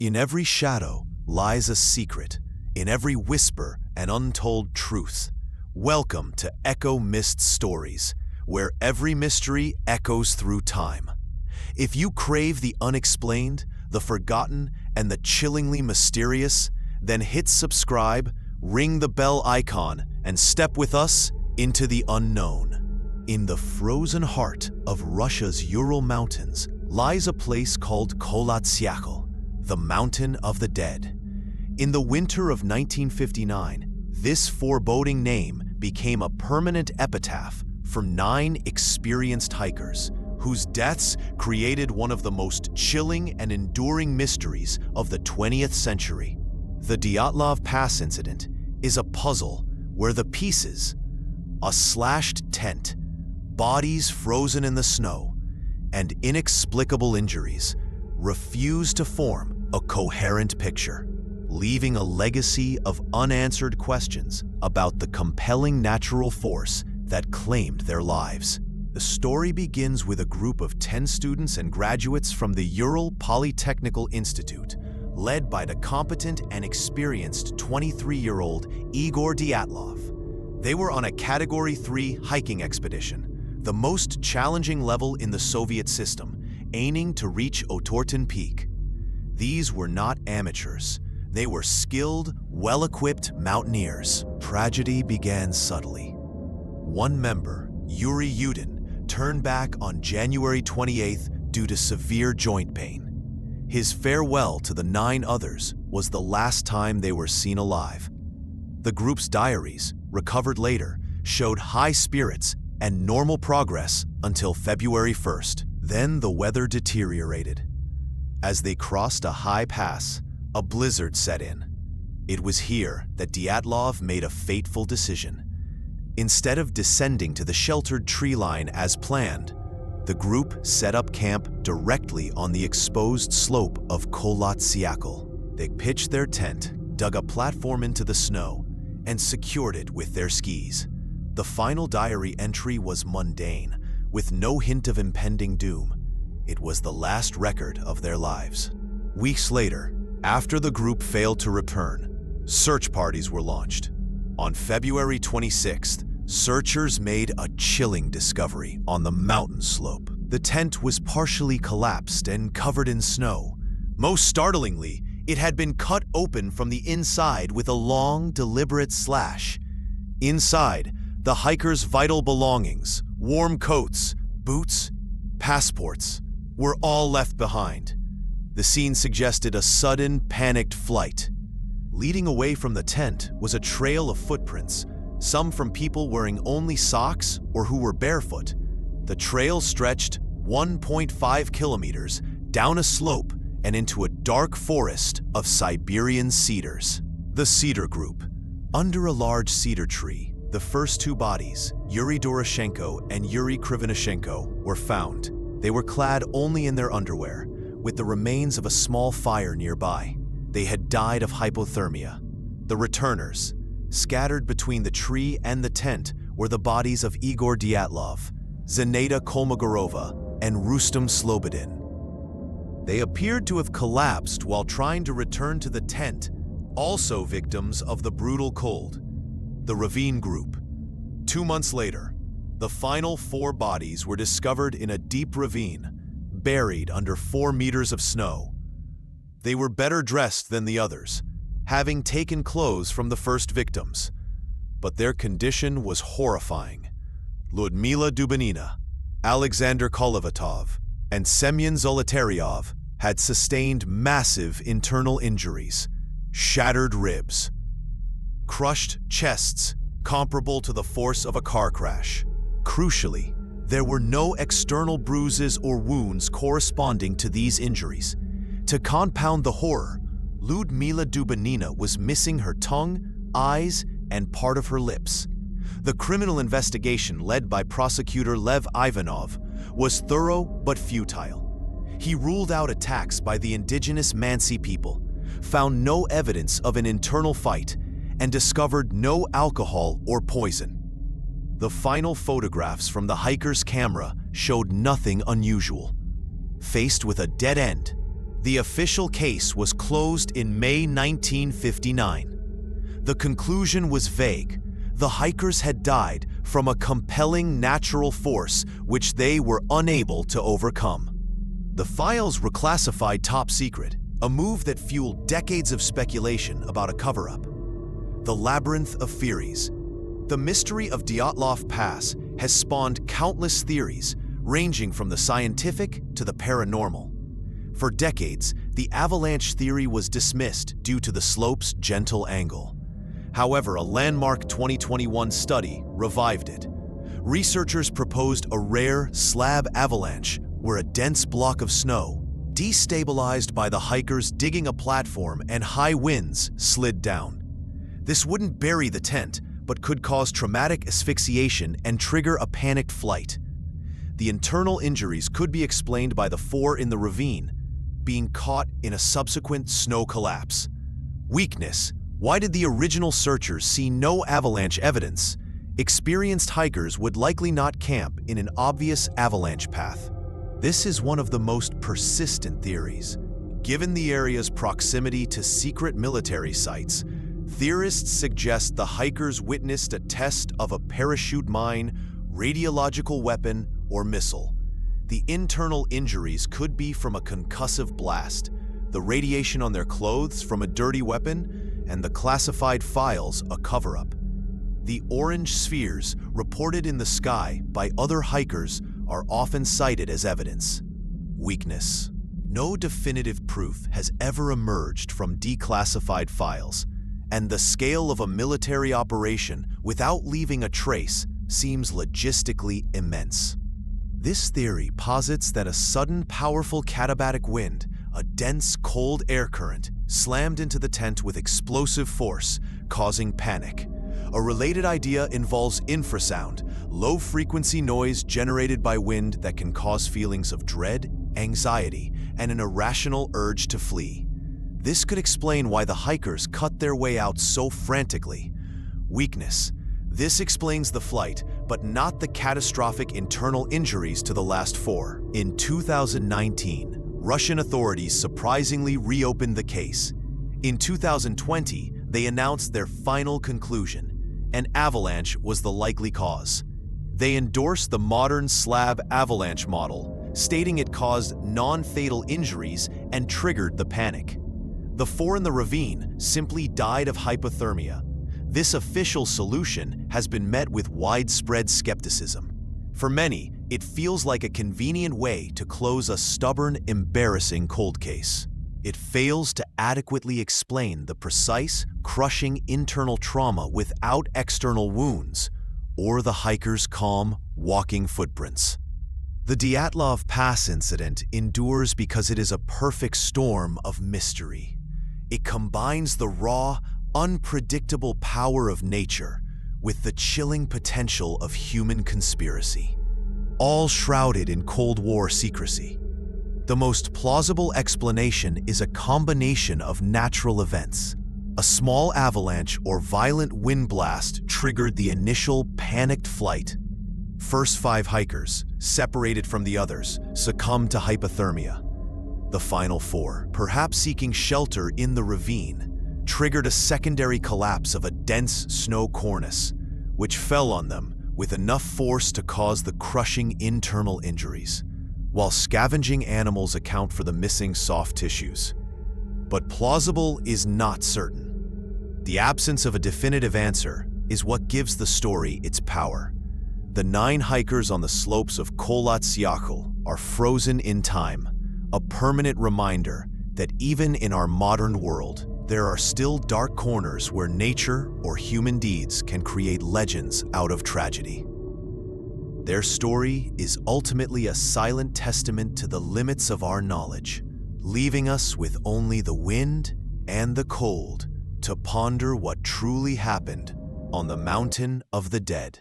In every shadow lies a secret, in every whisper an untold truth. Welcome to EchoMystStories, where every mystery echoes through time. If you crave the unexplained, the forgotten, and the chillingly mysterious, then hit subscribe, ring the bell icon, and step with us into the unknown. In the frozen heart of Russia's Ural Mountains lies a place called Kholat Syakhl, the Mountain of the Dead. In the winter of 1959, this foreboding name became a permanent epitaph for 9 experienced hikers, whose deaths created one of the most chilling and enduring mysteries of the 20th century. The Dyatlov Pass Incident is a puzzle where the pieces, a slashed tent, bodies frozen in the snow, and inexplicable injuries, refuse to form a coherent picture, leaving a legacy of unanswered questions about the compelling natural force that claimed their lives. The story begins with a group of 10 students and graduates from the Ural Polytechnical Institute, led by the competent and experienced 23-year-old Igor Dyatlov. They were on a Category 3 hiking expedition, the most challenging level in the Soviet system, aiming to reach Otorten Peak. These were not amateurs. They were skilled, well-equipped mountaineers. Tragedy began subtly. One member, Yuri turned back on January 28th due to severe joint pain. His farewell to the 9 others was the last time they were seen alive. The group's diaries, recovered later, showed high spirits and normal progress until February 1st. Then the weather deteriorated. As they crossed a high pass, a blizzard set in. It was here that Dyatlov made a fateful decision. Instead of descending to the sheltered tree line as planned, the group set up camp directly on the exposed slope of Kholat Syakhl. They pitched their tent, dug a platform into the snow, and secured it with their skis. The final diary entry was mundane, with no hint of impending doom. It was the last record of their lives. Weeks later, after the group failed to return, search parties were launched. On February 26th, searchers made a chilling discovery on the mountain slope. The tent was partially collapsed and covered in snow. Most startlingly, it had been cut open from the inside with a long, deliberate slash. Inside, the hikers' vital belongings, warm coats, boots, passports, were all left behind. The scene suggested a sudden, panicked flight. Leading away from the tent was a trail of footprints, some from people wearing only socks or who were barefoot. The trail stretched 1.5 kilometers down a slope and into a dark forest of Siberian cedars. The Cedar Group. Under a large cedar tree, the first 2 bodies, Yuri Doroshenko and Yuri Krivonishenko, were found. They were clad only in their underwear, with the remains of a small fire nearby. They had died of hypothermia. The returners, scattered between the tree and the tent, were the bodies of Igor Dyatlov, Zeneta Kolmogorova, and Rustem Slobodin. They appeared to have collapsed while trying to return to the tent, also victims of the brutal cold. The Ravine Group. 2 months later, the final 4 bodies were discovered in a deep ravine, buried under 4 meters of snow. They were better dressed than the others, having taken clothes from the first victims. But their condition was horrifying. Lyudmila Dubanina, Alexander Kolovatov, and Semyon Zolotaryov had sustained massive internal injuries, shattered ribs, crushed chests comparable to the force of a car crash. Crucially, there were no external bruises or wounds corresponding to these injuries. To compound the horror, Lyudmila Dubanina was missing her tongue, eyes, and part of her lips. The criminal investigation led by prosecutor Lev Ivanov was thorough but futile. He ruled out attacks by the indigenous Mansi people, found no evidence of an internal fight, and discovered no alcohol or poison. The final photographs from the hiker's camera showed nothing unusual. Faced with a dead end, The official case was closed in May 1959. The conclusion was vague. The hikers had died from a compelling natural force which they were unable to overcome. The files were classified top secret, a move that fueled decades of speculation about a cover-up. The labyrinth of theories. The mystery of Dyatlov Pass has spawned countless theories, ranging from the scientific to the paranormal. For decades, the avalanche theory was dismissed due to the slope's gentle angle. However, a landmark 2021 study revived it. Researchers proposed a rare slab avalanche where a dense block of snow, destabilized by the hikers digging a platform and high winds, slid down. This wouldn't bury the tent, but could cause traumatic asphyxiation and trigger a panicked flight. The internal injuries could be explained by the four in the ravine being caught in a subsequent snow collapse. Weakness. Why did the original searchers see no avalanche evidence? Experienced hikers would likely not camp in an obvious avalanche path. This is one of the most persistent theories. Given the area's proximity to secret military sites, theorists suggest the hikers witnessed a test of a parachute mine, radiological weapon, or missile. The internal injuries could be from a concussive blast, the radiation on their clothes from a dirty weapon, and the classified files a cover-up. The orange spheres reported in the sky by other hikers are often cited as evidence. Weakness. No definitive proof has ever emerged from declassified files, and the scale of a military operation without leaving a trace seems logistically immense. This theory posits that a sudden, powerful katabatic wind, a dense, cold air current, slammed into the tent with explosive force, causing panic. A related idea involves infrasound, low-frequency noise generated by wind that can cause feelings of dread, anxiety, and an irrational urge to flee. This could explain why the hikers cut their way out so frantically. Weakness. This explains the flight, but not the catastrophic internal injuries to the last four. In 2019, Russian authorities surprisingly reopened the case. In 2020, they announced their final conclusion: an avalanche was the likely cause. They endorsed the modern slab avalanche model, stating it caused non-fatal injuries and triggered the panic. The four in the ravine simply died of hypothermia. This official solution has been met with widespread skepticism. For many, it feels like a convenient way to close a stubborn, embarrassing cold case. It fails to adequately explain the precise, crushing internal trauma without external wounds, or the hikers' calm, walking footprints. The Dyatlov Pass Incident endures because it is a perfect storm of mystery. It combines the raw, unpredictable power of nature with the chilling potential of human conspiracy, all shrouded in Cold War secrecy. The most plausible explanation is a combination of natural events. A small avalanche or violent wind blast triggered the initial panicked flight. First 5 hikers, separated from the others, succumbed to hypothermia. The final 4, perhaps seeking shelter in the ravine, triggered a secondary collapse of a dense snow cornice, which fell on them with enough force to cause the crushing internal injuries, while scavenging animals account for the missing soft tissues. But plausible is not certain. The absence of a definitive answer is what gives the story its power. The 9 hikers on the slopes of Kholat Syakhl are frozen in time, a permanent reminder that even in our modern world, there are still dark corners where nature or human deeds can create legends out of tragedy. Their story is ultimately a silent testament to the limits of our knowledge, leaving us with only the wind and the cold to ponder what truly happened on the Mountain of the Dead.